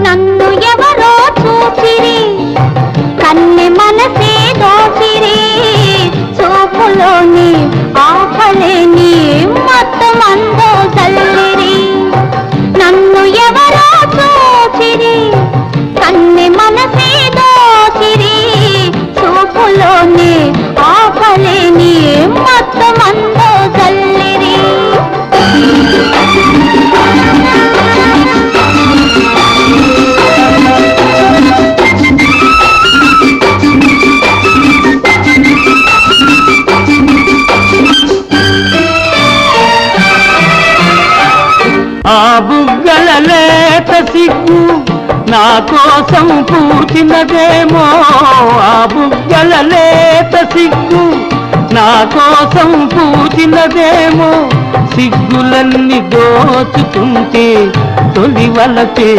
నన్ను ఎవరో చూసిరి కన్నె మనసే దోసిరి చూపులోని ఆపలేని మొత్తం అందో చల్లిరి నన్ను ఎవరో చూసిరి కన్నె మనసే దోసిరి చూపులోని ఆపలేని మొత్తం అందో చల్లిరి ఆ బుగ్గల లేత సిగ్గు నా కోసం పూచినదేమో ఆ బుగ్గల లేత సిగ్గు నా కోసం పూచినదేమో సిగ్గులన్నీ దోచుతుంటే తొలివలపే